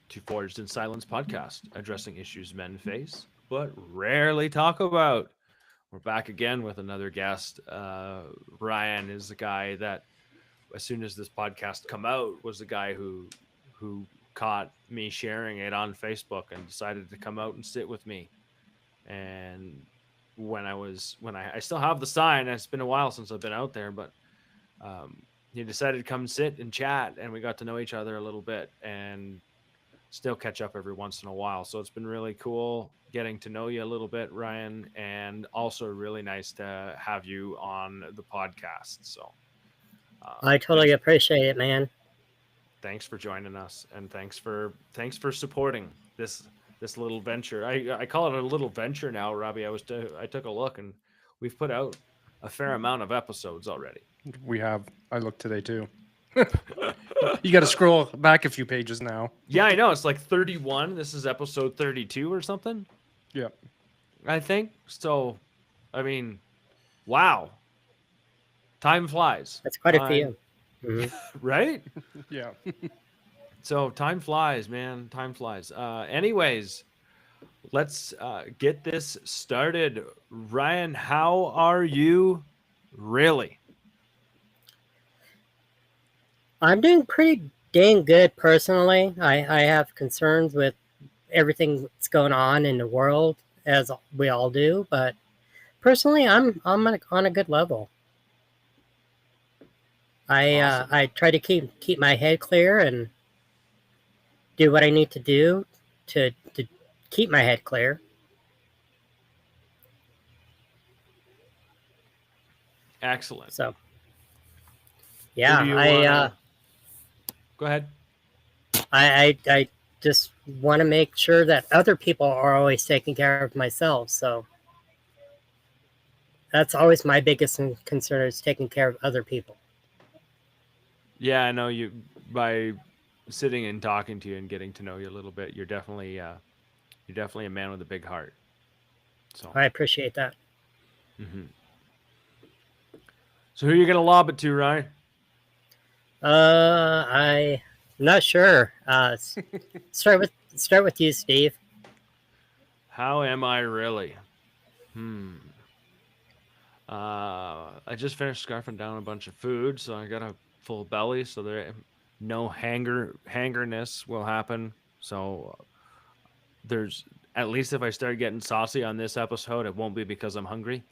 to Forged in Silence podcast, addressing issues men face but rarely talk about. We're back again with another guest. Ryan is the guy that, as soon as this podcast come out, was the guy who caught me sharing it on Facebook and decided to come out and sit with me. And when I still have the sign, it's been a while since I've been out there, but he decided to come sit and chat, and we got to know each other a little bit and still catch up every once in a while. So it's been really cool getting to know you a little bit, Ryan, and also really nice to have you on the podcast. So I totally thanks appreciate it, man. thanks for joining us, and thanks for supporting this little venture. I call it a little venture now, Robbie. I took a look, and we've put out a fair amount of episodes already. We have. I looked today too. You got to scroll back a few pages now. Yeah, I know, it's like 31. This is episode 32 or something, Yep. I think. So, I mean, wow, time flies. That's quite a Time, few. Mhm. right? Yeah. So time flies, man. Time flies. Anyways, let's get this started. Ryan, how are you? Really? I'm doing pretty dang good personally. I have concerns with everything that's going on in the world, as we all do, but personally, I'm on a good level. Awesome. I try to keep my head clear and do what I need to do to keep my head clear. Excellent. So Who yeah, do you want to? Go ahead. I just want to make sure that other people are always taking care of myself. So that's always my biggest concern is taking care of other people. Yeah, I know you by sitting and talking to you and getting to know you a little bit. You're definitely a man with a big heart. So, I appreciate that. mhm. So who are you gonna lob it to, Ryan? I'm not sure. Start with you, Steve. How am I really? Hmm. I just finished scarfing down a bunch of food, so I got a full belly, so there no hangerness will happen. So there's at least if I start getting saucy on this episode, it won't be because I'm hungry.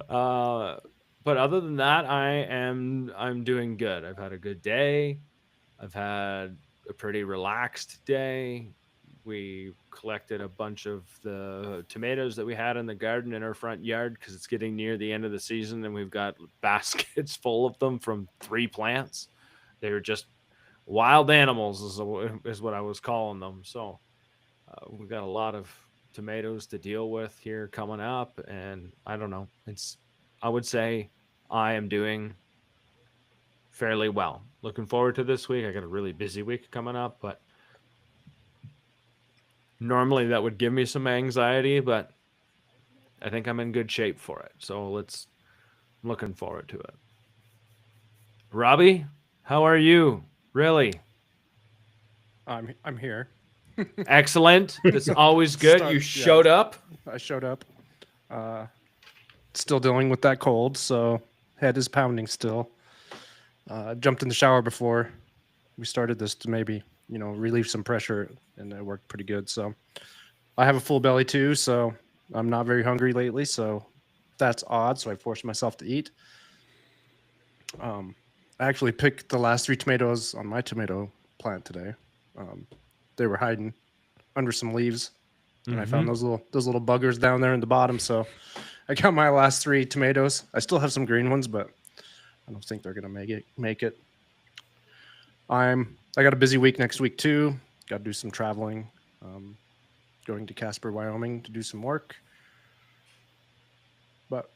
uh, but other than that, I'm doing good. I've had a good day. I've had a pretty relaxed day. We collected a bunch of the tomatoes that we had in the garden in our front yard because it's getting near the end of the season, and we've got baskets full of them from 3 plants. They were just wild animals, is what I was calling them. So we've got a lot of tomatoes to deal with here coming up, and I don't know. I would say I am doing fairly well. Looking forward to this week. I got a really busy week coming up, but normally that would give me some anxiety, but I think I'm in good shape for it. So I'm looking forward to it. Robbie, how are you? Really? I'm here. Excellent. That's always good. You Yeah. showed up. I showed up. Uh, Still dealing with that cold, so head is pounding still. Jumped in the shower before we started this to maybe relieve some pressure, and it worked pretty good. So I have a full belly too, so I'm not very hungry lately. So that's odd. So I forced myself to eat. I actually picked the last 3 tomatoes on my tomato plant today. Um, they were hiding under some leaves, and I found Mm-hmm. those little buggers down there in the bottom. So I got my last 3 tomatoes. I still have some green ones, but I don't think they're gonna make it. I got a busy week next week too. Got to do some traveling. Um, Going to Casper, Wyoming to do some work. But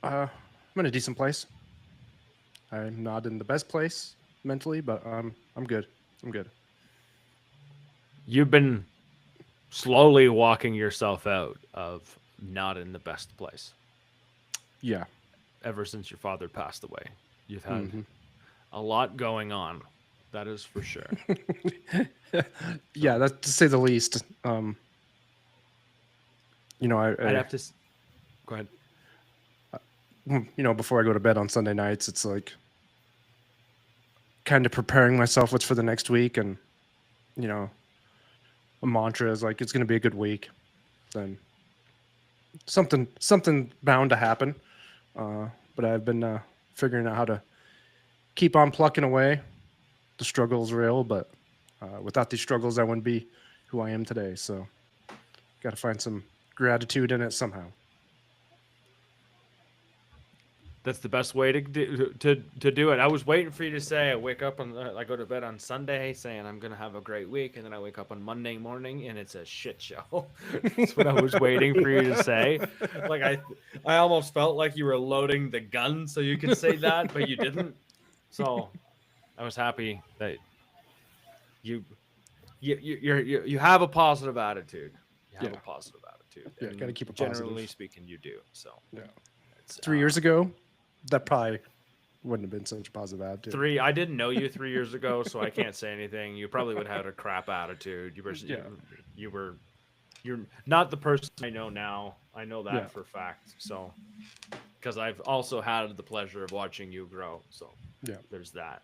I'm in a decent place. I'm not in the best place mentally, but I'm good. I'm good. You've been slowly walking yourself out of not in the best place Yeah. ever since your father passed away. You've had Hmm. a lot going on. That is for sure. Yeah, that's to say the least. I'd have to go ahead. Before I go to bed on Sunday nights, it's like kind of preparing myself what's for the next week, and a mantra is like it's going to be a good week. Then something bound to happen. But I've been figuring out how to keep on plucking away. The struggle's real, but without these struggles, I wouldn't be who I am today. So, got to find some gratitude in it somehow. That's the best way to do it. I was waiting for you to say I wake up and I go to bed on Sunday saying I'm gonna have a great week, and then I wake up on Monday morning and it's a shit show. That's what I was waiting for you to say. Like I almost felt like you were loading the gun so you could say that, but you didn't. So I was happy that you have a positive attitude. You have a positive attitude. Yeah, got to keep it generally positive. speaking, you do. So yeah, 3 years ago, that probably wouldn't have been such a positive attitude. I didn't know you 3 years ago, so I can't say anything. You probably would have had a crap attitude. You're not the person I know now. I know that for a fact. So, because I've also had the pleasure of watching you grow. So, there's that.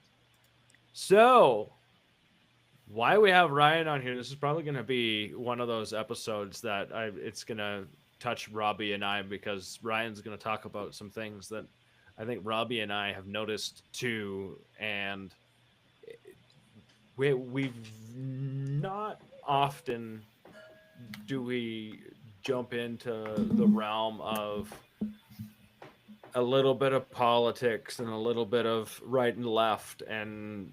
So, why we have Ryan on here? This is probably going to be one of those episodes that it's going to touch Robbie and I, because Ryan's going to talk about some things that I think Robbie and I have noticed too, and we've not often do we jump into the realm of a little bit of politics and a little bit of right and left and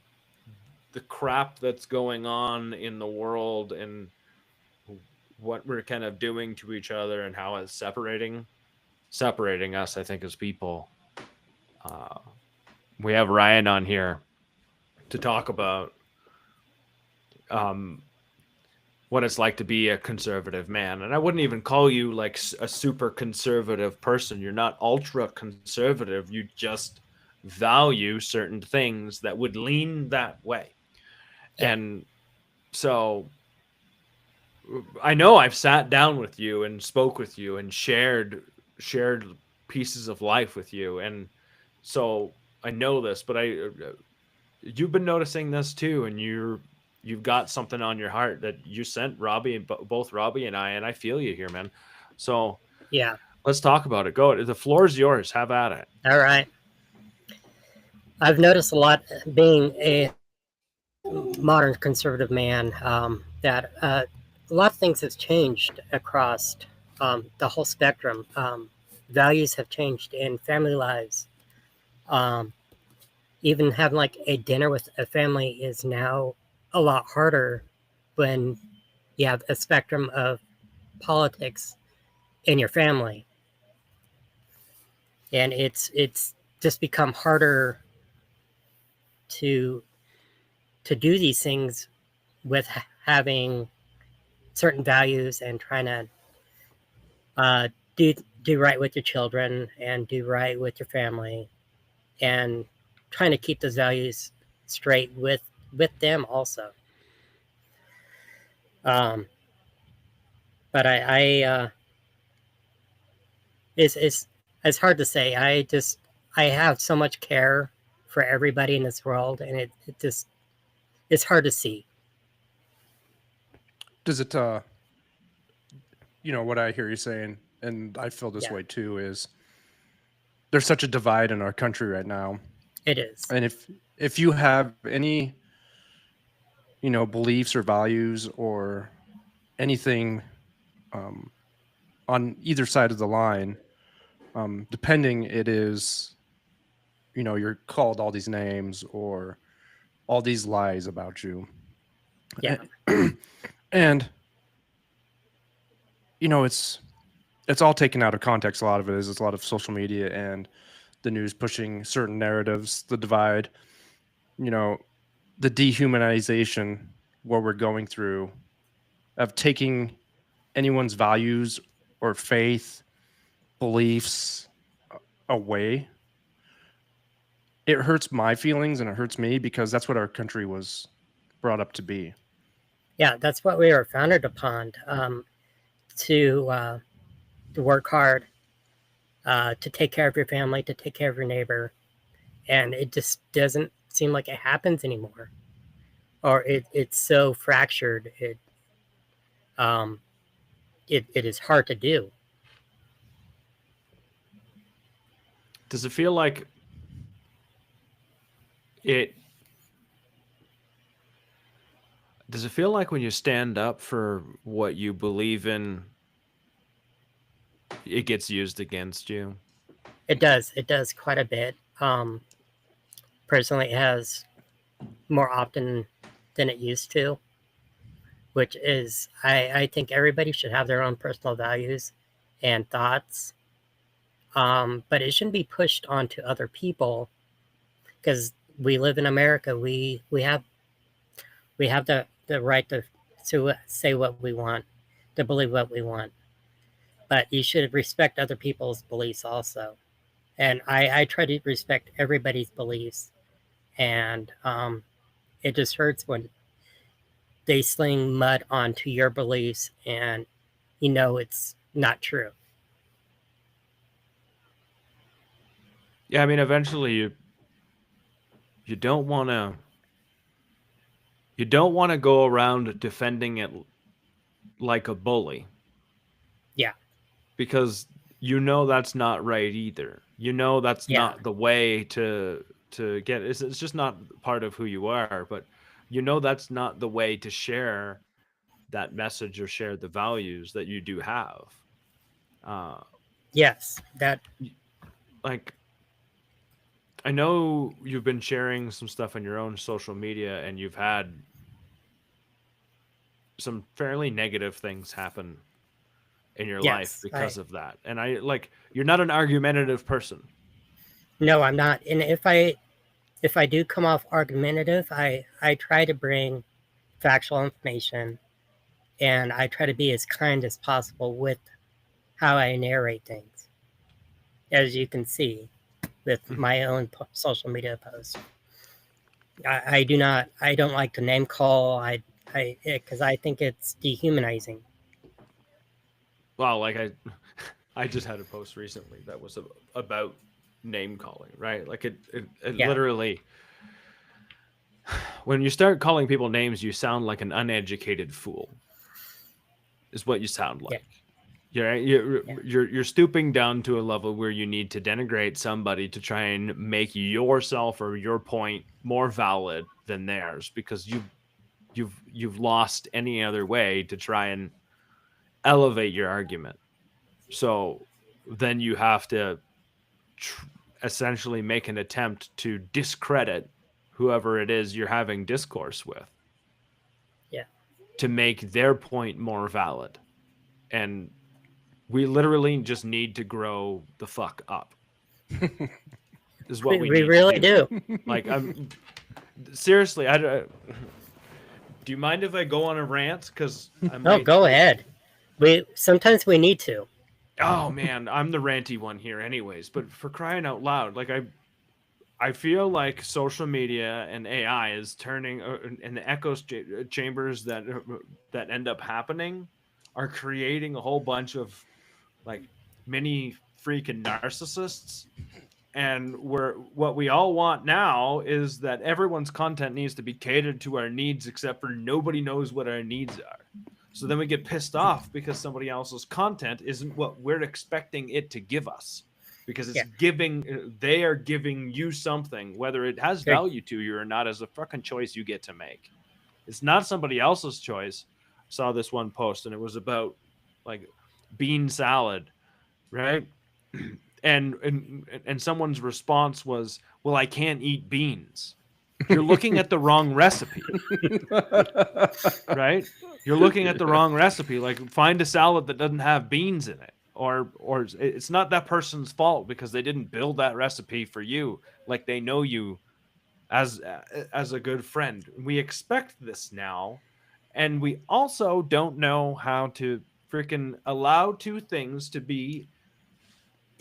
the crap that's going on in the world and what we're kind of doing to each other and how it's separating us, I think, as people. We have Ryan on here to talk about what it's like to be a conservative man. And I wouldn't even call you like a super conservative person. You're not ultra conservative. You just value certain things that would lean that way. Yeah. And so I know I've sat down with you and spoke with you and shared pieces of life with you. And so I know this, but you've been noticing this too. And you've got something on your heart that you sent Robbie, and both Robbie and I feel you here, man. So yeah, let's talk about it. Go. The floor is yours. Have at it. All right. I've noticed a lot being a modern conservative man, that a lot of things have changed across the whole spectrum. Values have changed in family lives. Even having like a dinner with a family is now a lot harder when you have a spectrum of politics in your family. And it's just become harder to do these things with having certain values and trying to do right with your children and do right with your family and trying to keep those values straight with them also. But it's hard to say. I have so much care for everybody in this world, and it's hard to see. Does it, what I hear you saying, and I feel this way too, is there's such a divide in our country right now. It is. And if you have any, beliefs or values or anything on either side of the line, depending, it is, you're called all these names or all these lies about you. Yeah. And, it's all taken out of context. A lot of it is. It's a lot of social media and the news pushing certain narratives, the divide, the dehumanization, what we're going through of taking anyone's values or faith, beliefs away. it hurts my feelings and it hurts me because that's what our country was brought up to be. Yeah, that's what we were founded upon, to work hard, to take care of your family, to take care of your neighbor, and it just doesn't seem like it happens anymore, or it's so fractured. Um, it is hard to do. Does it feel like it? Does it feel like when you stand up for what you believe in, it gets used against you? It does. It does quite a bit. Personally, it has more often than it used to, which is, I think everybody should have their own personal values and thoughts, but it shouldn't be pushed onto other people because we live in America. We have the right to say what we want, to believe what we want, but you should respect other people's beliefs also. And I try to respect everybody's beliefs, and it just hurts when they sling mud onto your beliefs and you know it's not true. Yeah, I mean, eventually you don't want to go around defending it like a bully. Yeah. Because you know that's not right either. You know that's Yeah. not the way to get it's just not part of who you are, but you know that's not the way to share that message or share the values that you do have. Yes, that Like, I know you've been sharing some stuff on your own social media and you've had some fairly negative things happen in your life yes. because of that. And you're not an argumentative person. No, I'm not. And if I do come off argumentative, I try to bring factual information, and I try to be as kind as possible with how I narrate things, as you can see with my own social media posts. I don't like to name call. Because I think it's dehumanizing. Well, like I just had a post recently that was about name calling, right? Like it Yeah. literally, when you start calling people names, you sound like an uneducated fool. Is what you sound like. You're stooping down to a level where you need to denigrate somebody to try and make yourself or your point more valid than theirs because you've lost any other way to try and elevate your argument. So then you have to essentially make an attempt to discredit whoever it is you're having discourse with. Yeah. To make their point more valid. And we literally just need to grow the fuck up. Is what we need really to do. Like, I'm seriously, do you mind if I go on a rant? Because Go ahead. Sometimes we need to. Oh man, I'm the ranty one here anyways, but for crying out loud, like I feel like social media and AI is turning and the chambers that end up happening are creating a whole bunch of like mini freaking narcissists. And what we all want now is that everyone's content needs to be catered to our needs, except for nobody knows what our needs are. So then we get pissed off because somebody else's content isn't what we're expecting it to give us, because it's they are giving you something, whether it has value to you or not, as a fucking choice you get to make. It's not somebody else's choice. I saw this one post and it was about like bean salad, right? And someone's response was, well, I can't eat beans. You're looking at the wrong recipe. Right? You're looking at the wrong recipe. Like, find a salad that doesn't have beans in it. Or it's not that person's fault because they didn't build that recipe for you. Like, they know you as a good friend. We expect this now. And we also don't know how to freaking allow two things to be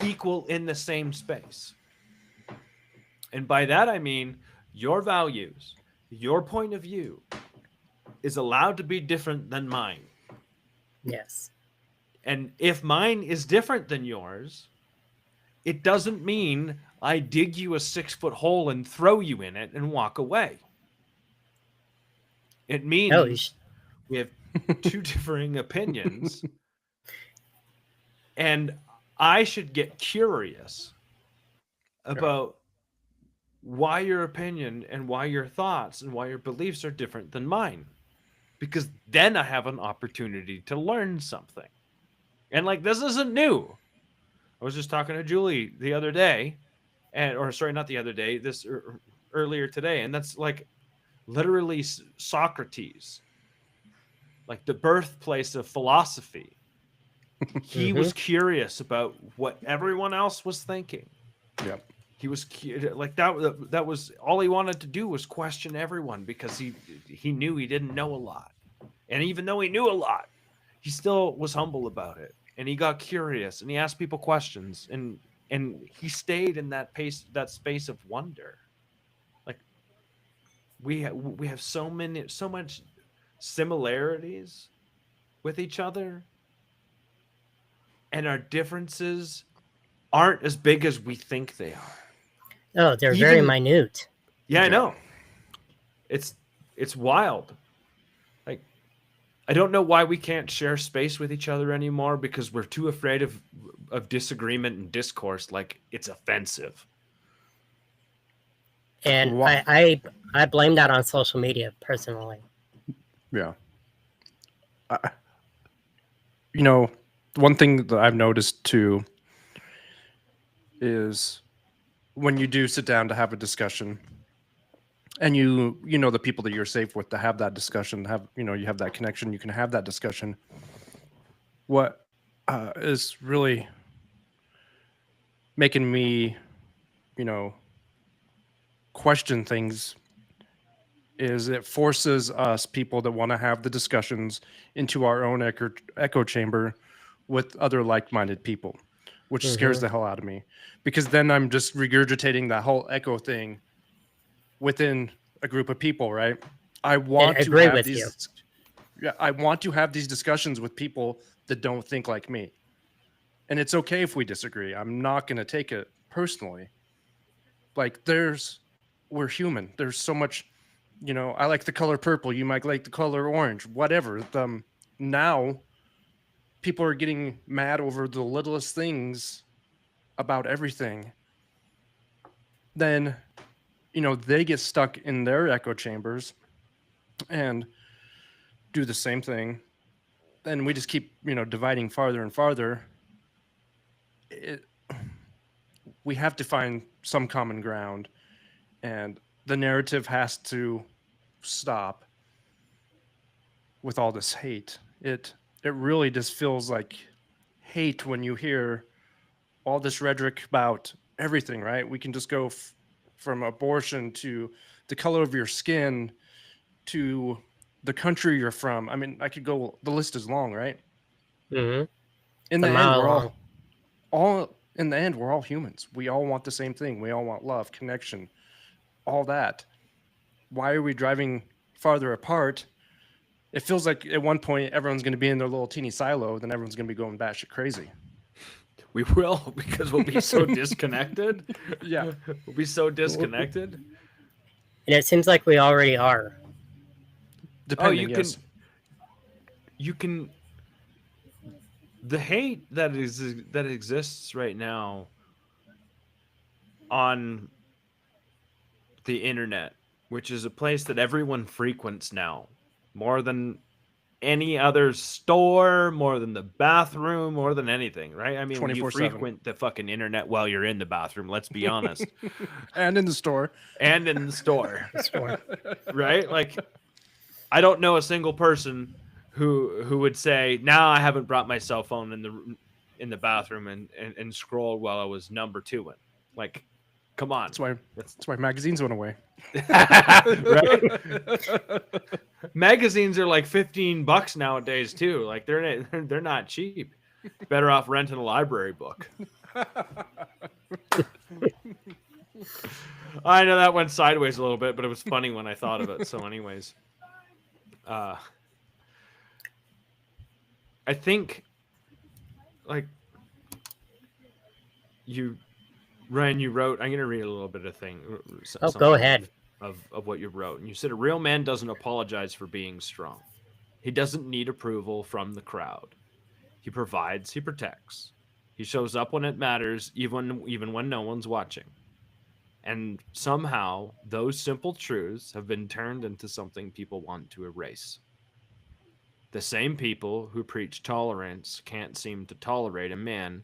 equal in the same space. And by that, I mean your values, your point of view is allowed to be different than mine. Yes. And if mine is different than yours, it doesn't mean I dig you a 6-foot hole and throw you in it and walk away. It No, means we have two differing opinions, and I should get curious about why your opinion and why your thoughts and why your beliefs are different than mine, because then I have an opportunity to learn something. And like, this isn't new. I was just talking to Julie the other day, not the other day, earlier today, and that's like literally Socrates, like the birthplace of philosophy. He was curious about what everyone else was thinking. Yep. He was like that. That was all he wanted to do, was question everyone, because he knew he didn't know a lot, and even though he knew a lot, he still was humble about it, and he got curious, and he asked people questions, and he stayed in that space of wonder. Like we have so much similarities with each other, and our differences aren't as big as we think they are. Oh, they're very minute. Yeah, I know. It's wild. Like, I don't know why we can't share space with each other anymore, because we're too afraid of disagreement and discourse. Like, it's offensive. And I blame that on social media personally. Yeah. One thing that I've noticed too is when you do sit down to have a discussion, and you know the people that you're safe with to have that discussion, you have that connection, you can have that discussion. What is really making me, question things is it forces us people that want to have the discussions into our own echo chamber with other like-minded people, which scares the hell out of me, because then I'm just regurgitating that whole echo thing within a group of people, right? I want to have these. Yeah, I want to have these discussions with people that don't think like me, and it's okay if we disagree. I'm not going to take it personally. Like, we're human. There's so much. I like the color purple. You might like the color orange. Whatever. Now, people are getting mad over the littlest things about everything. Then, they get stuck in their echo chambers and do the same thing. Then we just keep, dividing farther and farther. We have to find some common ground, and the narrative has to stop with all this hate. It really just feels like hate when you hear all this rhetoric about everything, right? We can just go from abortion to the color of your skin to the country you're from. I mean, I could go, the list is long, right? Mm-hmm. In the end, we're all in the end, we're all humans. We all want the same thing. We all want love, connection, all that. Why are we driving farther apart? It feels like at one point everyone's going to be in their little teeny silo, then everyone's going to be going batshit crazy. We will, because we'll be so disconnected. Yeah. We'll be so disconnected. And it seems like we already are. Depending, you can the hate that exists right now on the internet, which is a place that everyone frequents now, more than any other store, more than the bathroom, more than anything, right? I mean, when you 24/7. frequent the fucking internet while you're in the bathroom, let's be honest. And in the store. Right? Like, I don't know a single person who would say, "Now I haven't brought my cell phone in the bathroom and scrolled while I was number 2-ing." Like, come on. That's why magazines went away. Right? Magazines are like $15 nowadays too. Like, they're not cheap. Better off renting a library book. I know that went sideways a little bit, but it was funny when I thought of it. So, anyways, I think like Ryan, you wrote. I'm gonna read a little bit of Oh, go ahead. Of what you wrote, and you said a real man doesn't apologize for being strong. He doesn't need approval from the crowd. He provides. He protects. He shows up when it matters, even when no one's watching. And somehow, those simple truths have been turned into something people want to erase. The same people who preach tolerance can't seem to tolerate a man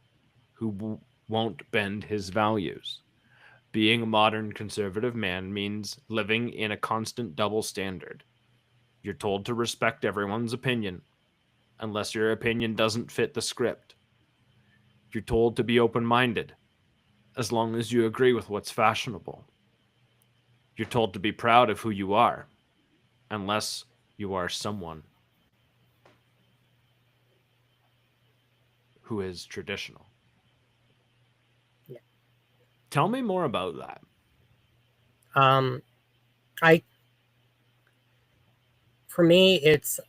who won't bend his values. Being a modern conservative man means living in a constant double standard. You're told to respect everyone's opinion, unless your opinion doesn't fit the script. You're told to be open minded, as long as you agree with what's fashionable. You're told to be proud of who you are, unless you are someone who is traditional. Yeah. Tell me more about that. For me, it's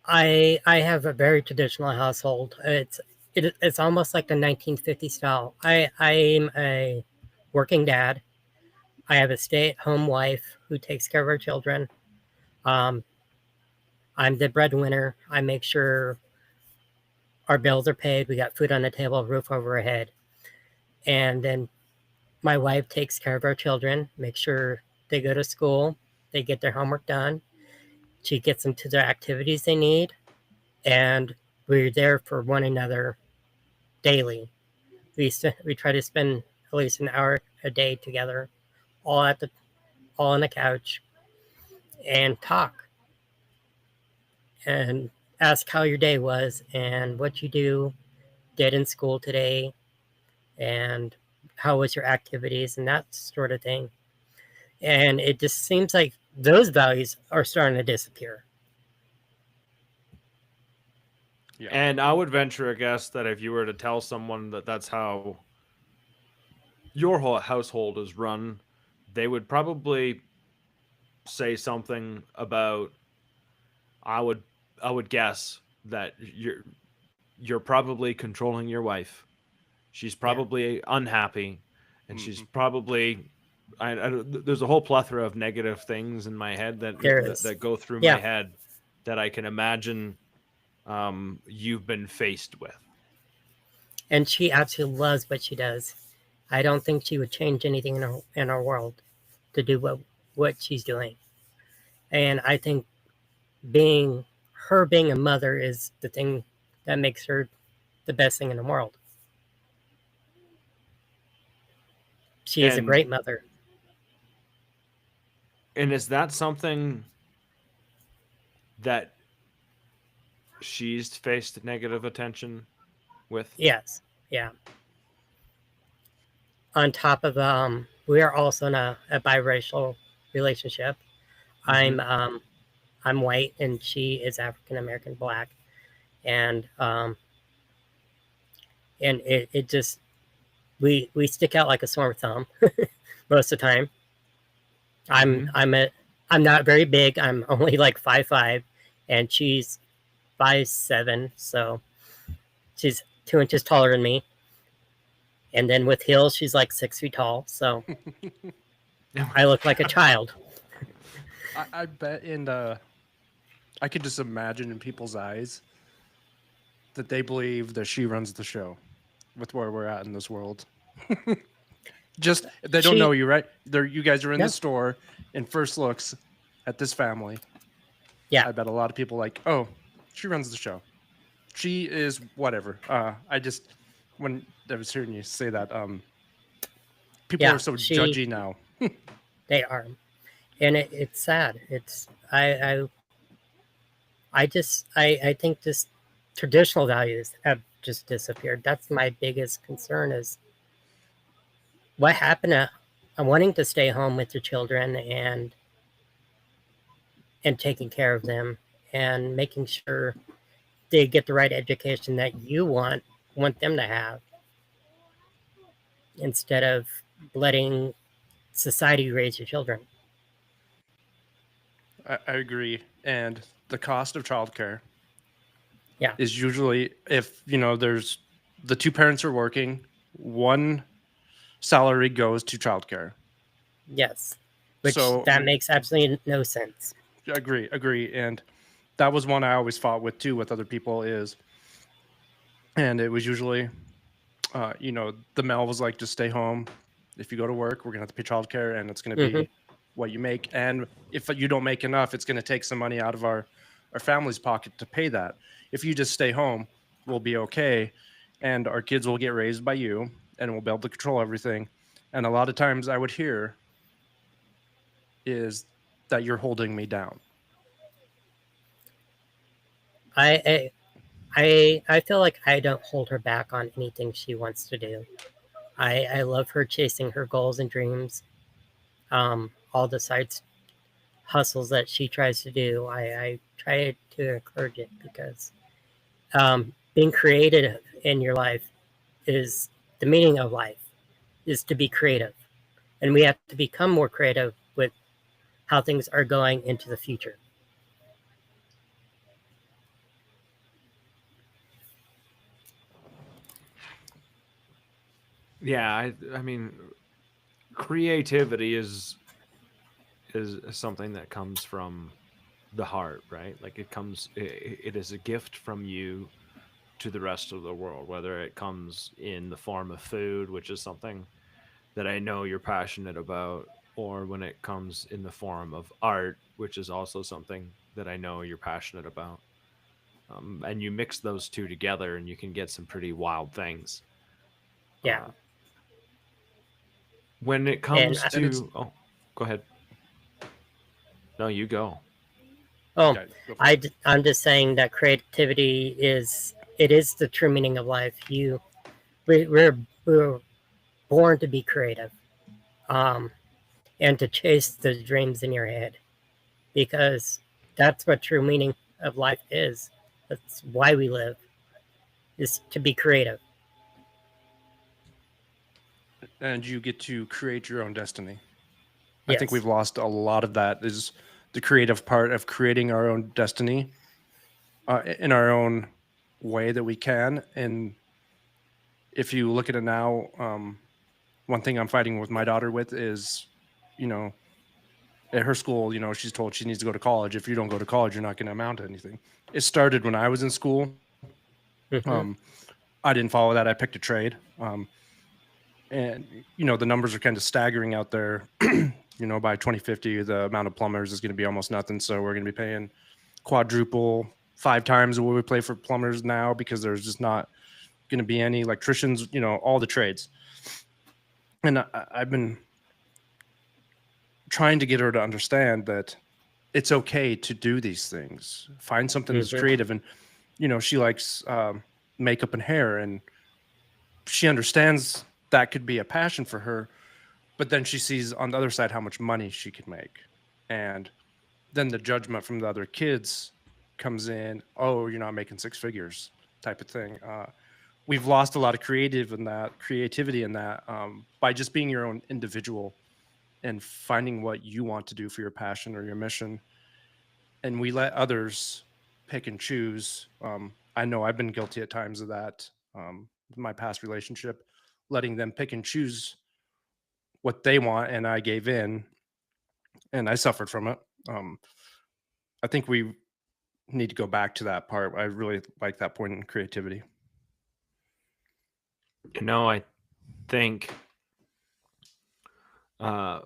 I have a very traditional household. It's almost like the 1950s style. I'm a working dad. I have a stay-at-home wife who takes care of our children. I'm the breadwinner. I make sure our bills are paid. We got food on the table, a roof over our head. And then my wife takes care of our children, make sure they go to school, they get their homework done. She gets them to the activities they need, and we're there for one another daily. We try to spend at least an hour a day together, all on the couch, and talk and ask how your day was and what you did in school today, and how was your activities and that sort of thing. And it just seems like those values are starting to disappear. Yeah. And I would venture a guess that if you were to tell someone that that's how your whole household is run, they would probably say something about, I would guess that you're probably controlling your wife. She's probably unhappy, and she's probably there's a whole plethora of negative things in my head that go through my head that I can imagine you've been faced with. And she absolutely loves what she does. I don't think she would change anything in our world to do what she's doing. And I think being a mother is the thing that makes her the best thing in the world. She is a great mother. And is that something that she's faced negative attention with? Yes. Yeah. On top of we are also in a biracial relationship. Mm-hmm. I'm white and she is African American Black, and it just we stick out like a sore thumb most of the time. Mm-hmm. I'm not very big. I'm only like 5'5", and she's 5'7", so she's 2 inches taller than me. And then with heels, she's like 6 feet tall. So I look like a child. I bet I could just imagine in people's eyes that they believe that she runs the show with where we're at in this world. Just, they don't know you, right? You guys are in the store and first looks at this family. Yeah. I bet a lot of people like, oh, she runs the show. She is whatever. When I was hearing you say that, people are so judgy now. They are. And it's sad. It's I think just traditional values have just disappeared. That's my biggest concern, is what happened to wanting to stay home with your children and taking care of them and making sure they get the right education that you want them to have, instead of letting society raise your children. I agree. And the cost of childcare Yeah. is usually, if there's the two parents are working, one salary goes to childcare. Yes. Which So that makes absolutely no sense. agree. And that was one I always fought with too with other people and it was usually, the male was like, just stay home. If you go to work, we're gonna have to pay childcare, and it's gonna Hmm. be what you make. And if you don't make enough, it's gonna take some money out of our family's pocket to pay that. If you just stay home, we'll be okay, and our kids will get raised by you, and we'll be able to control everything. And a lot of times, I would hear is that you're holding me down. I feel like I don't hold her back on anything she wants to do. I love her chasing her goals and dreams. All the sides hustles that she tries to do, I try to encourage it because being creative in your life is the meaning of life is to be creative, and we have to become more creative with how things are going into the future. Yeah, I mean, creativity is something that comes from the heart, right? Like it is a gift from you to the rest of the world, whether it comes in the form of food, which is something that I know you're passionate about, or when it comes in the form of art, which is also something that I know you're passionate about. And you mix those two together and you can get some pretty wild things. Yeah, Uh, when it and comes And it's to, oh, go ahead. No, you go. oh, yeah, go for it. I'm just saying that creativity is it is the true meaning of life. We're born to be creative, um, and to chase the dreams in your head because that's what true meaning of life is. That's why we live is to be creative. And you get to create your own destiny. I think Yes. we've lost a lot of that, is the creative part of creating our own destiny in our own way that we can. And if you look at it now, one thing I'm fighting with my daughter with is, you know, at her school, she's told she needs to go to college. If you don't go to college, you're not going to amount to anything. It started when I was in school. Hmm. Um, I didn't follow that. I picked a trade. And, the numbers are kind of staggering out there. By 2050, the amount of plumbers is going to be almost nothing. So we're going to be paying quadruple, 5 times what we pay for plumbers now, because there's just not going to be any electricians, all the trades. And I've been trying to get her to understand that it's okay to do these things. Find something that's Hmm. creative. And, she likes makeup and hair, and she understands that could be a passion for her. But then she sees on the other side how much money she can make. And then the judgment from the other kids comes in. Oh, you're not making six figures, type of thing. We've lost a lot of creativity in that, by just being your own individual and finding what you want to do for your passion or your mission. And we let others pick and choose. I know I've been guilty at times of that. My past relationship, letting them pick and choose what they want, and I gave in, and I suffered from it. Um, I think we need to go back to that part. I really like that point in creativity. I think uh,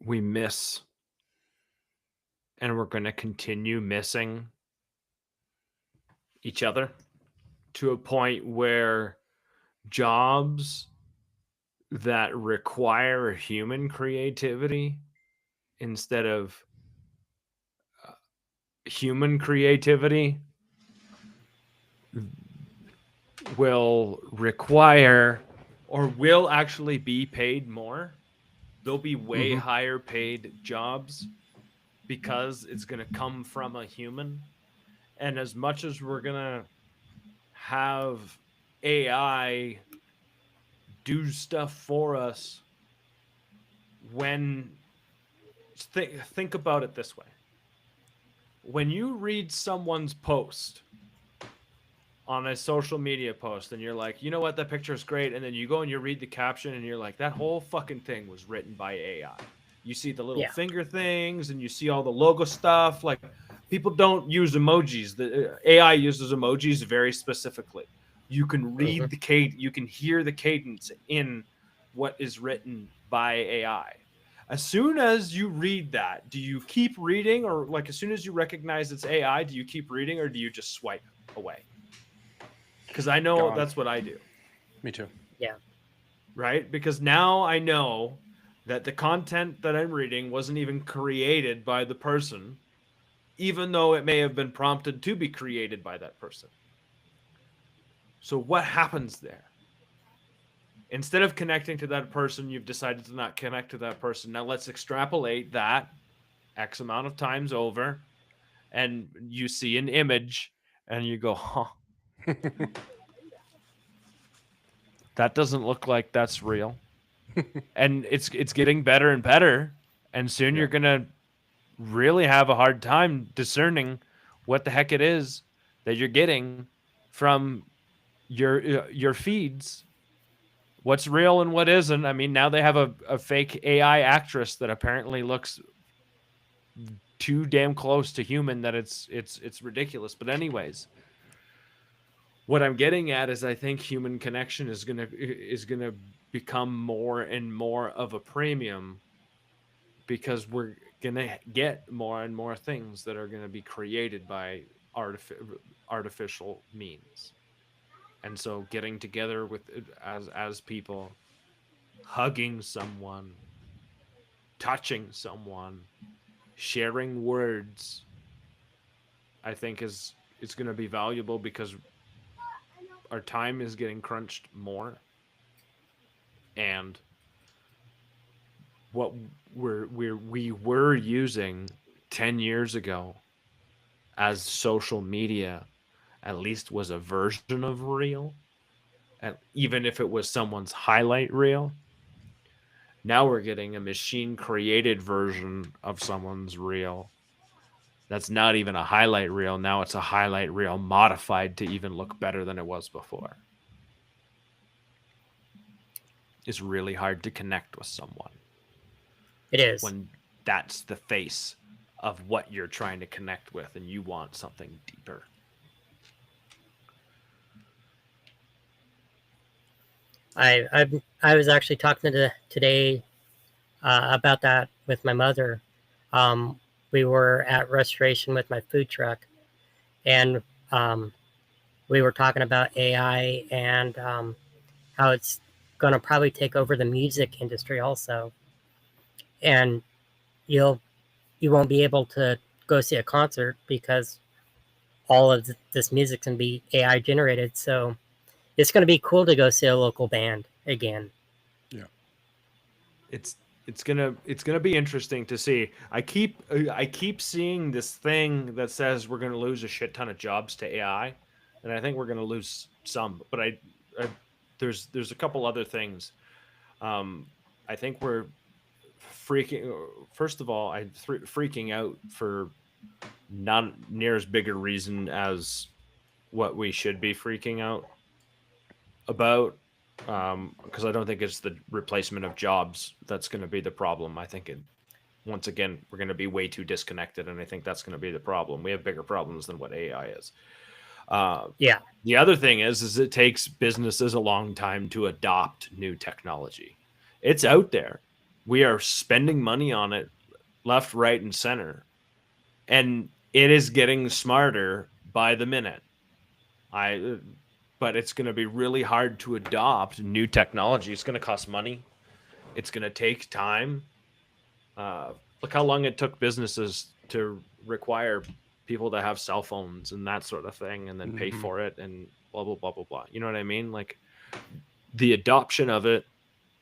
we miss, and we're going to continue missing each other to a point where jobs that require human creativity instead of human creativity will require or will actually be paid more. There'll be way Hmm. higher paid jobs because it's going to come from a human. And as much as we're going to have AI do stuff for us when think about it this way. When you read someone's post on a social media post and you're like, you know what, that picture is great, and then you go and you read the caption and you're like, that whole fucking thing was written by AI. You see the little Yeah. finger things and you see all the logo stuff. Like, people don't use emojis. The AI uses emojis very specifically. You can read the cadence, you can hear the cadence in what is written by AI. As soon as you read that, do you keep reading, or like as soon as you recognize it's AI, do you keep reading, or do you just swipe away? Because I know Gone. that's what I do. Me too. Yeah. Right? Because now I know that the content that I'm reading wasn't even created by the person, even though it may have been prompted to be created by that person. So what happens there? Instead of connecting to that person, you've decided to not connect to that person. Now let's extrapolate that X amount of times over, and you see an image and you go, huh, that doesn't look like that's real. And it's getting better and better. And soon Yeah. you're going to really have a hard time discerning what the heck it is that you're getting from your feeds. What's real and what isn't. I mean, now they have a fake AI actress that apparently looks too damn close to human that it's ridiculous. But anyways, what I'm getting at is I think human connection is gonna become more and more of a premium, because we're gonna get more and more things that are gonna be created by artificial means. And so getting together with as people, hugging someone, touching someone, sharing words, I think is going to be valuable, because our time is getting crunched more, and what we were using 10 years ago as social media at least was a version of real, and even if it was someone's highlight reel. Now we're getting a machine created version of someone's reel that's not even a highlight reel. Now it's a highlight reel modified to even look better than it was before. It's really hard to connect with someone It is. when that's the face of what you're trying to connect with and you want something deeper. I was actually talking today about that with my mother. We were at Restoration with my food truck, and we were talking about AI and how it's going to probably take over the music industry also. And you won't be able to go see a concert because all of this music can be AI generated. So it's going to be cool to go see a local band again. Yeah. It's gonna be interesting to see. I keep seeing this thing that says we're gonna lose a shit ton of jobs to AI, and I think we're gonna lose some. But there's a couple other things. I think we're freaking. First of all, freaking out for not near as big a reason as what we should be freaking out about. Because I don't think it's the replacement of jobs that's going to be the problem. I think once again, we're going to be way too disconnected, and I think that's going to be the problem. We have bigger problems than what AI is. Yeah. The other thing is it takes businesses a long time to adopt new technology. It's out there. We are spending money on it left, right, and center, and it is getting smarter by the minute. But it's going to be really hard to adopt new technology. It's going to cost money. It's going to take time. Look how long it took businesses to require people to have cell phones and that sort of thing, and then pay for it and blah, blah, blah, blah, blah. You know what I mean? Like, the adoption of it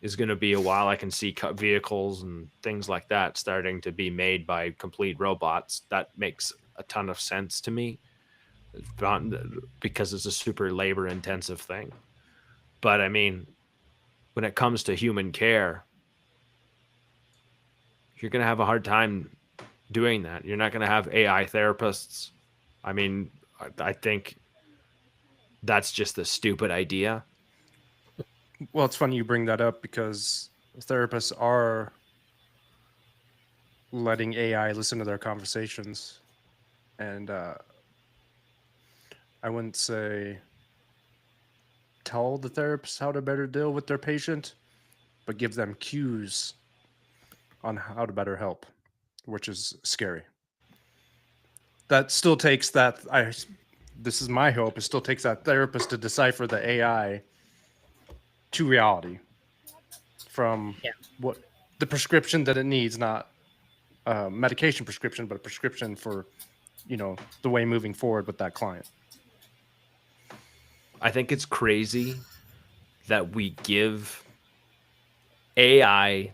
is going to be a while. I can see vehicles and things like that starting to be made by complete robots. That makes a ton of sense to me, because it's a super labor intensive thing. But I mean, when it comes to human care, you're going to have a hard time doing that. You're not going to have AI therapists. I mean, I think that's just a stupid idea. Well, it's funny you bring that up because therapists are letting AI listen to their conversations. And I wouldn't say tell the therapist how to better deal with their patient, but give them cues on how to better help, which is scary. That still takes that this is my hope, it still takes that therapist to decipher the AI to reality from what the prescription that it needs, not medication prescription, but a prescription for, the way moving forward with that client. I think it's crazy that we give AI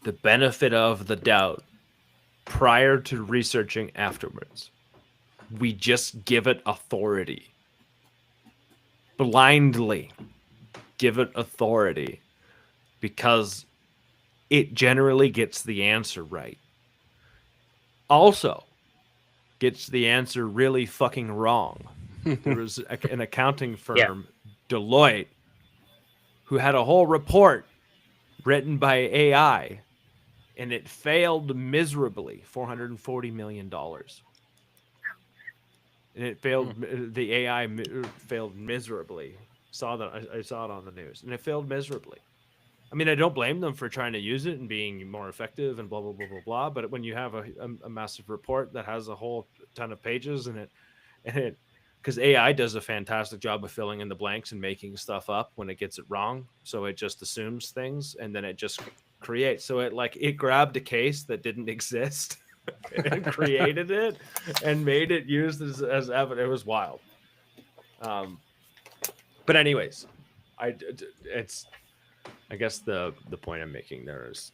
the benefit of the doubt prior to researching afterwards. We just give it authority. Blindly give it authority because it generally gets the answer right. Also gets the answer really fucking wrong. There was an accounting firm, Deloitte, who had a whole report written by AI, and it failed miserably, $440 million. And it failed. The AI failed miserably. I saw it on the news, and it failed miserably. I mean, I don't blame them for trying to use it and being more effective and blah blah blah blah blah. But when you have a massive report that has a whole ton of pages and it, because AI does a fantastic job of filling in the blanks and making stuff up when it gets it wrong, so it just assumes things and then it just creates. So it grabbed a case that didn't exist. And created it and made it used as evidence. It was wild. But anyways, I guess the point I'm making there is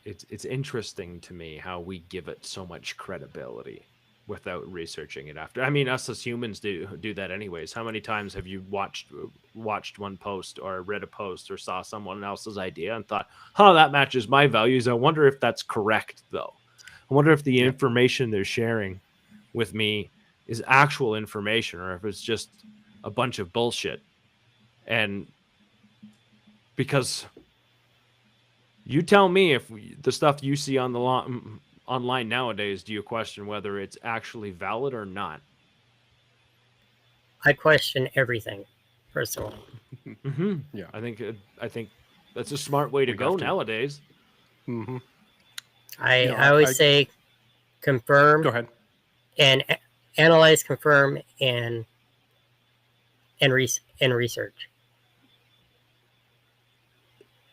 it's interesting to me how we give it so much credibility without researching it after. I mean, us as humans do that anyways. How many times have you watched one post or read a post or saw someone else's idea and thought, that matches my values. I wonder if that's correct though. I wonder if the information they're sharing with me is actual information or if it's just a bunch of bullshit. And because you tell me if the stuff you see on the online nowadays, do you question whether it's actually valid or not? I question everything, personally. Mm-hmm. Yeah, I think that's a smart way to go nowadays. Mm-hmm. I always say confirm. Go ahead. And analyze, confirm, and research.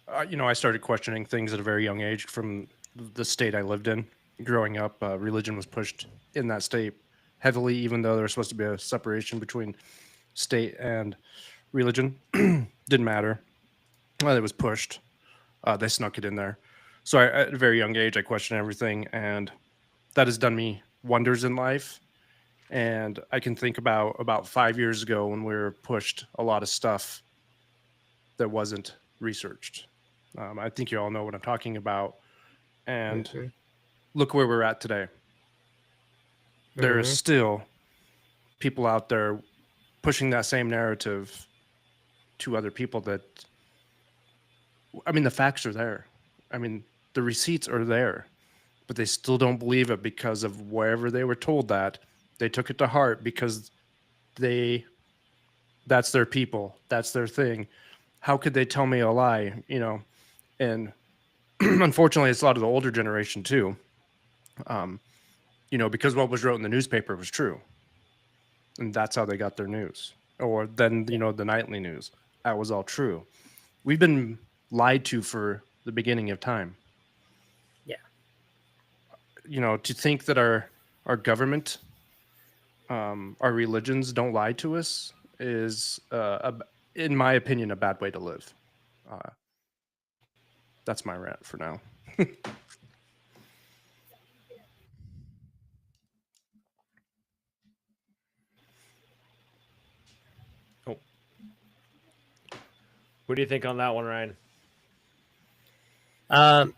I started questioning things at a very young age from the state I lived in. Growing up, religion was pushed in that state heavily, even though there was supposed to be a separation between state and religion. Didn't matter. It was pushed. They snuck it in there. So at a very young age, I questioned everything, and that has done me wonders in life. And I can think about 5 years ago when we were pushed a lot of stuff that wasn't researched. I think you all know what I'm talking about. And look where we're at today. There is still people out there pushing that same narrative to other people that, I mean, the facts are there. I mean, the receipts are there, but they still don't believe it because of wherever they were told that. They took it to heart because that's their people. That's their thing. How could they tell me a lie? And unfortunately, it's a lot of the older generation too. Because what was wrote in the newspaper was true. And that's how they got their news. Or then, the nightly news. That was all true. We've been lied to for the beginning of time. Yeah. To think that our government, our religions don't lie to us is, in my opinion, a bad way to live. That's my rant for now. What do you think on that one, Ryan? Um,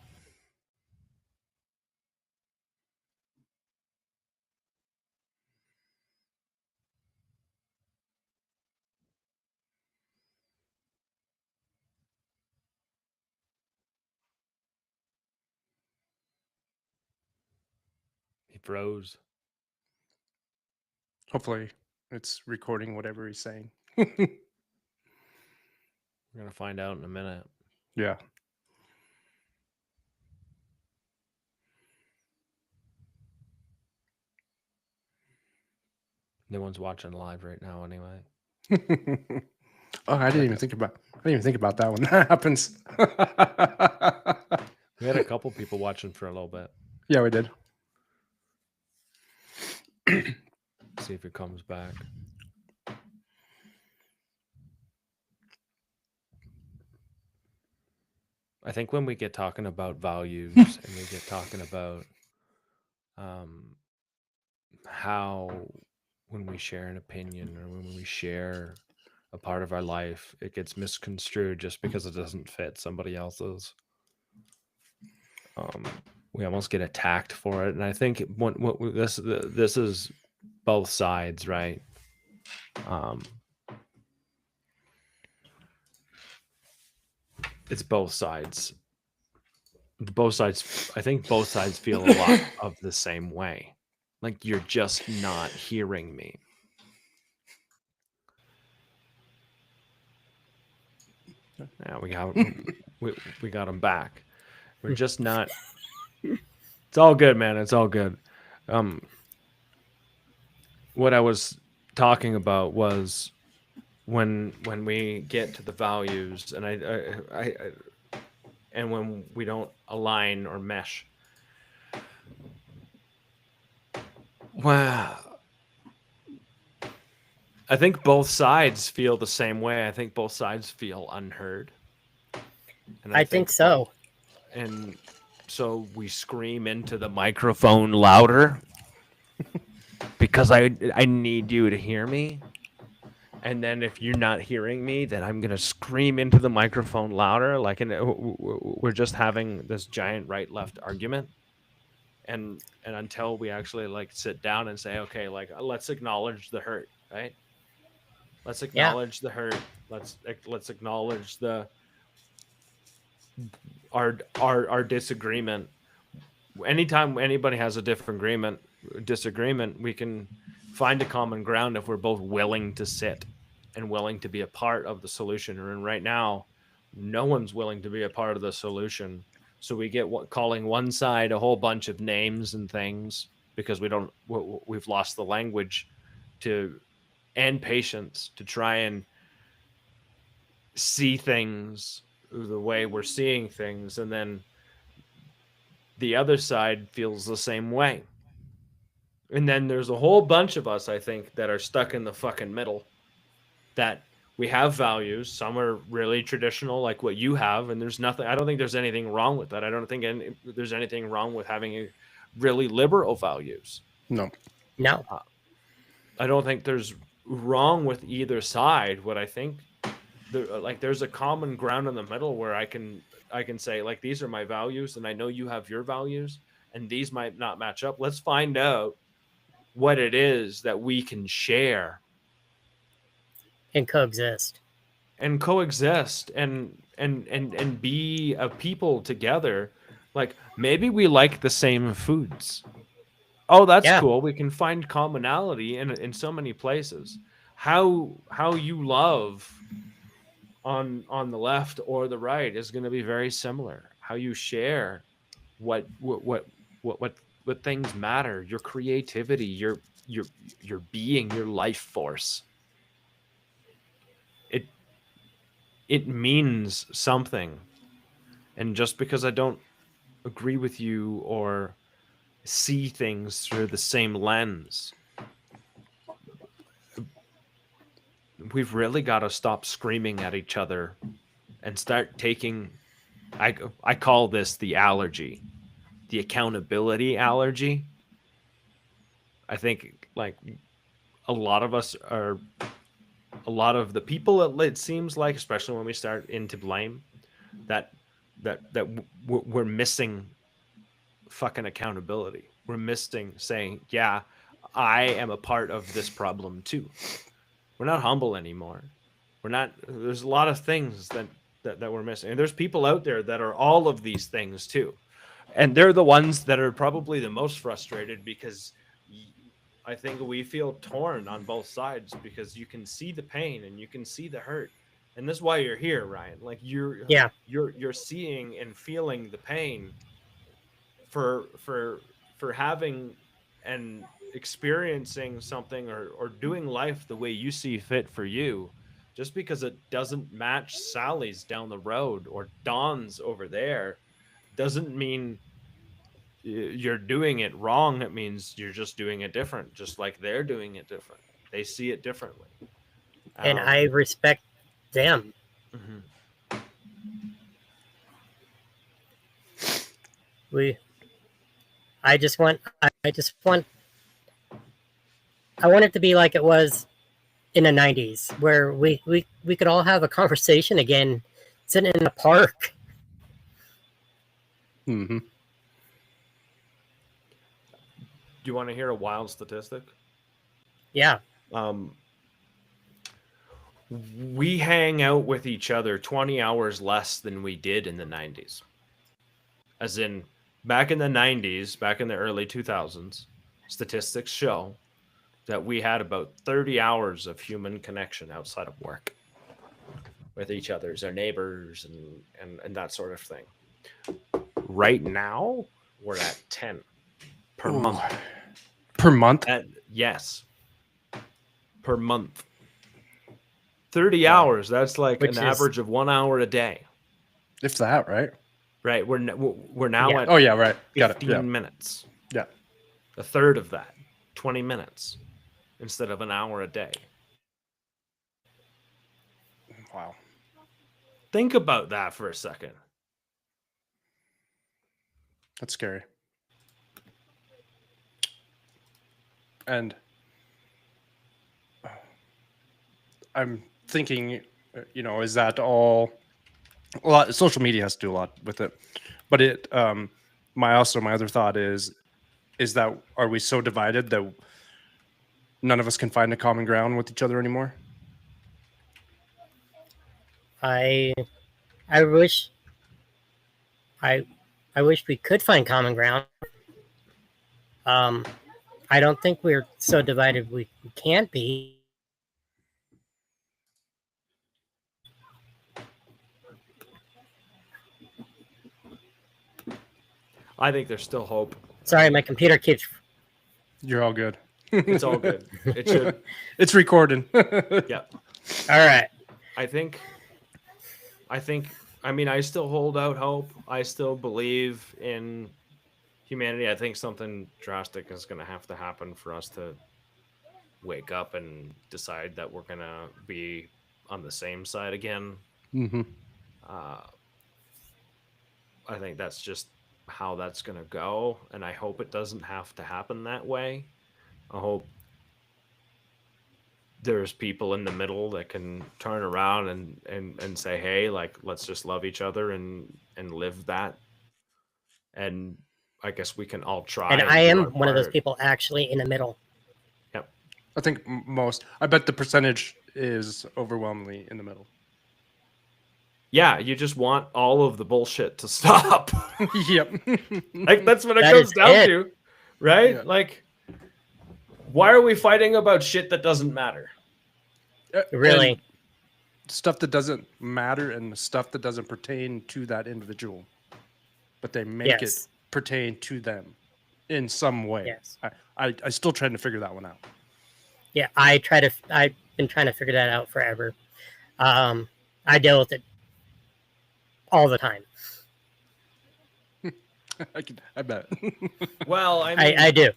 He froze. Hopefully, it's recording whatever he's saying. We're gonna find out in a minute. Yeah. No one's watching live right now, anyway. Oh, I didn't even think about that when that happens. We had a couple people watching for a little bit. Yeah, we did. See if it comes back. I think when we get talking about values and we get talking about how when we share an opinion or when we share a part of our life, it gets misconstrued just because it doesn't fit somebody else's. We almost get attacked for it, and I think this is both sides, right? It's both sides. Both sides. I think both sides feel a lot of the same way. Like you're just not hearing me. Yeah, we got him back. We're just not. It's all good, man. It's all good. What I was talking about was when we get to the values, and I and when we don't align or mesh. Wow. I think both sides feel the same way. I think both sides feel unheard. And I think so. And so we scream into the microphone louder because I need you to hear me. And then if you're not hearing me, then I'm going to scream into the microphone louder. Like, we're just having this giant right-left argument. And until we actually like sit down and say, okay, like let's acknowledge the hurt, right? Let's acknowledge the hurt. Let's acknowledge our disagreement. Anytime anybody has a disagreement, we can find a common ground if we're both willing to sit and willing to be a part of the solution. And right now, no one's willing to be a part of the solution. So we get calling one side a whole bunch of names and things because we've lost the language and patience to try and see things the way we're seeing things. And then the other side feels the same way. And then there's a whole bunch of us, I think, that are stuck in the fucking middle, that we have values. Some are really traditional, like what you have. And I don't think there's anything wrong with that. I don't think there's anything wrong with having really liberal values. No. I don't think there's wrong with either side. What I think there's a common ground in the middle where I can say, like, these are my values and I know you have your values and these might not match up. Let's find out what it is that we can share and coexist and be a people together. Like, maybe we like the same foods. Oh, that's cool. We can find commonality in so many places. How you love on the left or the right is going to be very similar. How you share what things matter, your creativity, your being, your life force. It means something. And just because I don't agree with you or see things through the same lens, we've really got to stop screaming at each other and start taking, I call this the allergy, the accountability allergy. I think like a lot of us are a lot of the people, it seems like, especially when we start into blame, that we're missing fucking accountability. We're missing saying, yeah, I am a part of this problem too. We're not humble anymore. We're not. There's a lot of things that we're missing, and there's people out there that are all of these things too, and they're the ones that are probably the most frustrated, because I think we feel torn on both sides, because you can see the pain and you can see the hurt, and that's why you're here, Ryan. Like you're seeing and feeling the pain for having and experiencing something, or doing life the way you see fit for you. Just because it doesn't match Sally's down the road or Dawn's over there doesn't mean you're doing it wrong. It means you're just doing it different, just like they're doing it different. They see it differently. And I respect them. Mm-hmm. I want it to be like it was in the 90s, where we could all have a conversation again, sitting in a park. Mm-hmm. Do you want to hear a wild statistic? Yeah. We hang out with each other 20 hours less than we did in the 90s. As in, back in the 90s, back in the early 2000s, statistics show that we had about 30 hours of human connection outside of work with each other, our neighbors, and that sort of thing. Right now, we're at 10 per month. Per month? Yes. Per month. 30 hours. That's like an average of 1 hour a day. If that, right? Right. We're now at right. Got 15 minutes. Yeah. A third of that. 20 minutes instead of an hour a day. Wow. Think about that for a second. That's scary. And I'm thinking, is that all? A lot. Social media has to do a lot with it, but my other thought is that, are we so divided that none of us can find a common ground with each other anymore? I wish we could find common ground. I don't think we're so divided we can't be. I think there's still hope. Sorry, my computer keeps... You're all good. It's all good. It should. It's recording. Yeah. All right. I still hold out hope. I still believe in humanity. I think something drastic is going to have to happen for us to wake up and decide that we're going to be on the same side again. Mm-hmm. I think that's just how that's going to go. And I hope it doesn't have to happen that way. I hope there's people in the middle that can turn around and say, hey, like, let's just love each other and live that. And I guess we can all try. And I am one of those people actually in the middle. Yep. I think I bet the percentage is overwhelmingly in the middle. Yeah, you just want all of the bullshit to stop. Yep. Like, that's what it comes down to, right? Yeah. Like, why are we fighting about shit that doesn't matter? Really? And stuff that doesn't matter and stuff that doesn't pertain to that individual. But they make it pertain to them in some way. Yes. I still trying to figure that one out. Yeah, I've been trying to figure that out forever. I deal with it all the time. I bet. Well, I do.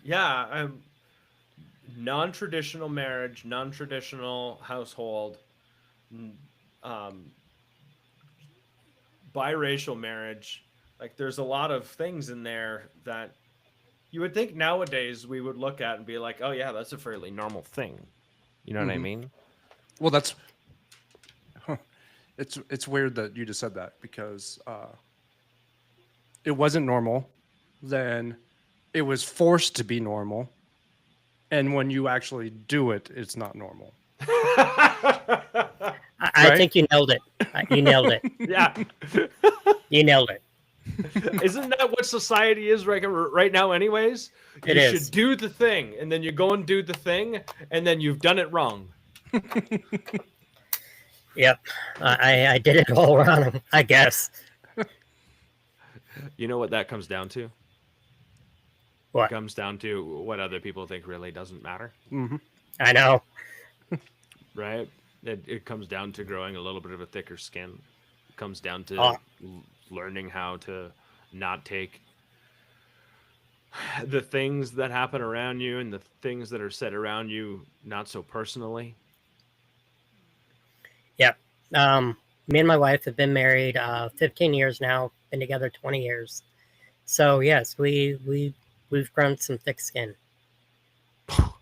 Yeah, non-traditional marriage, non-traditional household, biracial marriage. Like, there's a lot of things in there that you would think nowadays we would look at and be like, oh yeah, that's a fairly normal thing. You know what I mean? Well, that's it's weird that you just said that because it wasn't normal. Then it was forced to be normal, and when you actually do it, it's not normal. I Right? think you nailed it. You nailed it. Yeah. You nailed it. Isn't that what society is right now anyways? It You is. should do the thing, and then you go and do the thing, and then you've done it wrong. Yep. I did it all wrong, I guess. You know what that comes down to? What? It comes down to what other people think really doesn't matter, Hmm. I know. right? It comes down to growing a little bit of a thicker skin. It comes down to Oh. learning how to not take the things that happen around you and the things that are said around you not so personally. Yep. Me and my wife have been married 15 years now. Been together 20 years. So yes, we've grown some thick skin.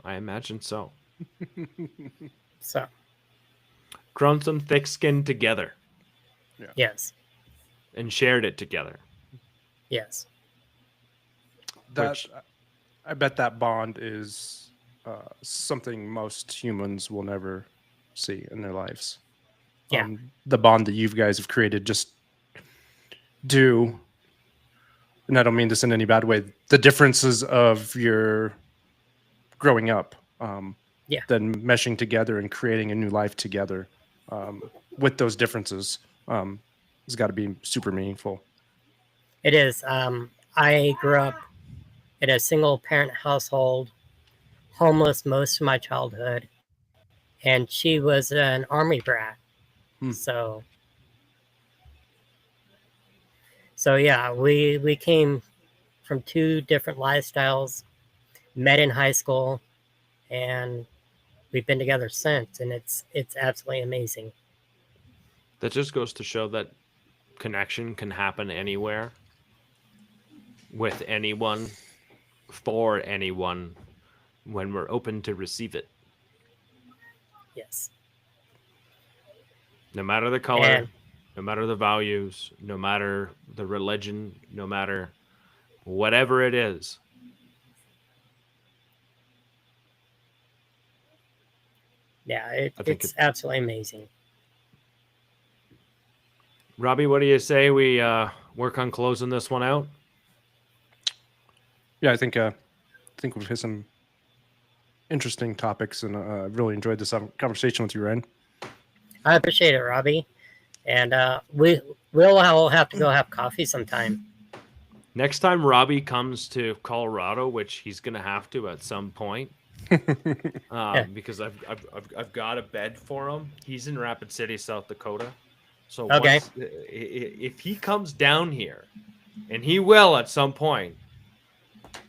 I imagine so. So Grown some thick skin together yes, and shared it together. yes, That Which- I bet that bond is something most humans will never see in their lives. Yeah. The bond that you guys have created just do, and I don't mean this in any bad way, the differences of your growing up, Yeah. then meshing together and creating a new life together with those differences has got to be super meaningful. it is. I grew up in a single parent household, homeless most of my childhood, and she was an army brat. Hmm. So yeah, we came from two different lifestyles, met in high school, and we've been together since, and it's absolutely amazing. That just goes to show that connection can happen anywhere, with anyone, for anyone, when we're open to receive it. Yes. No matter the color, And- no matter the values, no matter the religion, no matter whatever it is. Yeah, I think it's absolutely amazing. Robbie, what do you say we work on closing this one out? Yeah, I think we've hit some interesting topics, and really enjoyed this conversation with you, Ryan. I appreciate it, Robbie. And we'll all have to go have coffee sometime. Next time Robbie comes to Colorado, which he's gonna have to at some point, because I've got a bed for him. He's in Rapid City, South Dakota. So Okay. if he comes down here, and he will at some point,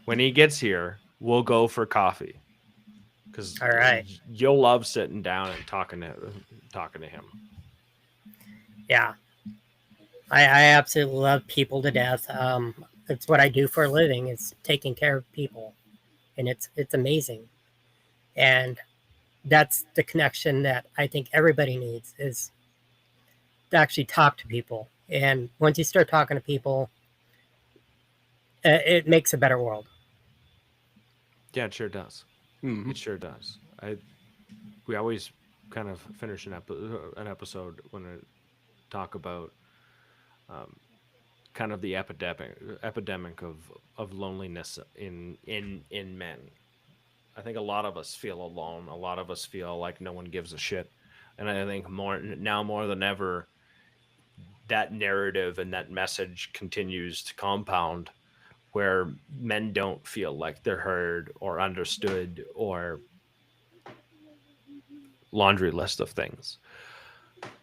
when he gets here, we'll go for coffee. Because All right. you'll love sitting down and talking to him. Yeah, I absolutely love people to death. It's what I do for a living. It's taking care of people, and it's amazing. And that's the connection that I think everybody needs, is to actually talk to people. And once you start talking to people, it makes a better world. Yeah, it sure does. Mhm. It sure does. We always kind of finish an episode when I talk about kind of the epidemic of loneliness in men. I think a lot of us feel alone. A lot of us feel like no one gives a shit, and I think more than ever, that narrative and that message continues to compound, where men don't feel like they're heard or understood, or laundry list of things.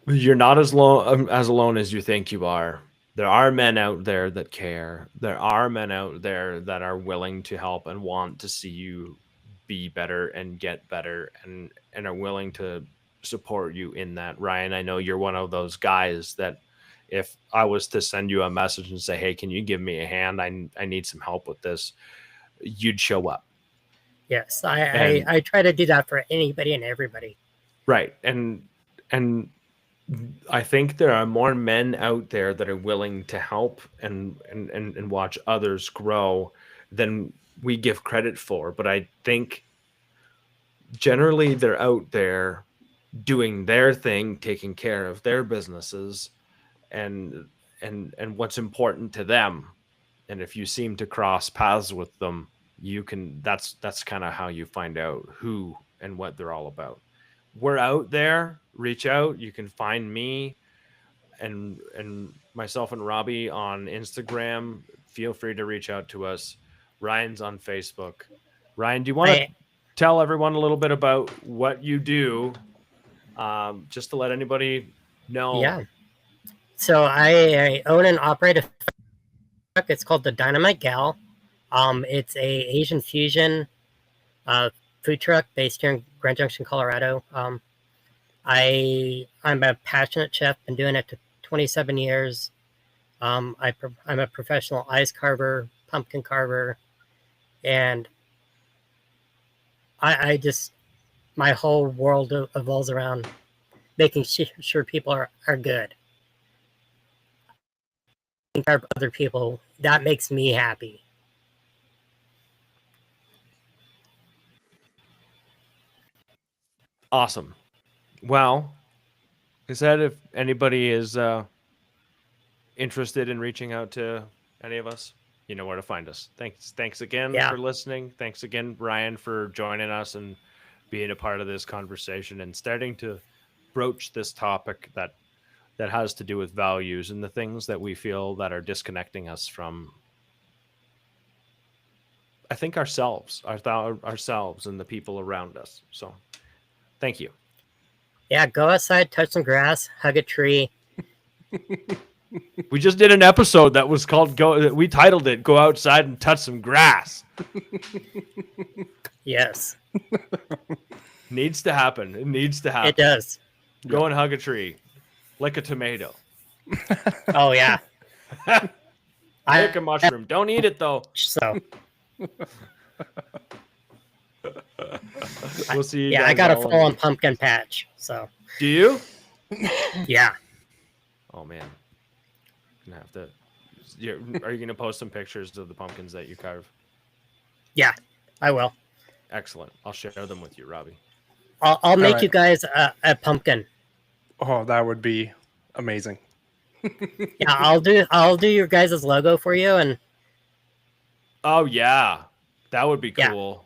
You're not as alone as you think you are. There are men out there that care. There are men out there that are willing to help and want to see you be better and get better, and are willing to support you in that. Ryan, I know you're one of those guys that if I was to send you a message and say, hey, can you give me a hand? I need some help with this. You'd show up. Yes, And- I try to do that for anybody and everybody. Right. And I think there are more men out there that are willing to help and watch others grow than we give credit for. But I think generally they're out there doing their thing, taking care of their businesses and what's important to them. And if you seem to cross paths with them, you can that's kind of how you find out who and what they're all about. We're out there, reach out. You can find me and myself and Robbie on Instagram. Feel free to reach out to us. Ryan's on Facebook. Ryan, do you want to tell everyone a little bit about what you do, just to let anybody know? Yeah. So I own and operate a truck. It's called the Dynamite Gal. It's a Asian fusion food truck based here in Grand Junction, Colorado. I'm a passionate chef. Been doing it for 27 years. I'm a professional ice carver, pumpkin carver, and I just, my whole world evolves around making sure people are good. Other people, that makes me happy. Awesome. Well, I said, if anybody is interested in reaching out to any of us, you know where to find us. Thanks again for listening. Thanks again, Ryan, for joining us and being a part of this conversation and starting to broach this topic that has to do with values and the things that we feel that are disconnecting us from, I think, ourselves and the people around us. So thank you. Yeah, go outside, touch some grass, hug a tree. We just did an episode that was called we titled it "Go Outside and Touch Some Grass." Yes. Needs to happen. It needs to happen. It does. Go and hug a tree. Lick a tomato. Oh, yeah. Lick a mushroom. Don't eat it, though. So. We'll see you yeah, guys I got a all full-on pumpkin patch. So. Do you? Yeah. Oh, man. Gonna have to. Are you going to post some pictures of the pumpkins that you carve? Yeah, I will. Excellent. I'll share them with you, Robbie. I'll make you guys a pumpkin. Oh, that would be amazing. Yeah, I'll do your guys' logo for you, and oh yeah, that would be cool.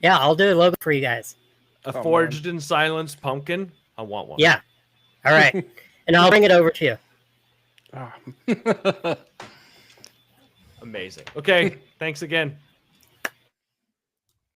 Yeah, I'll do a logo for you guys. A forged in silence pumpkin. I want one. Yeah. All right, and I'll bring it over to you. Oh. Amazing. Okay, thanks again.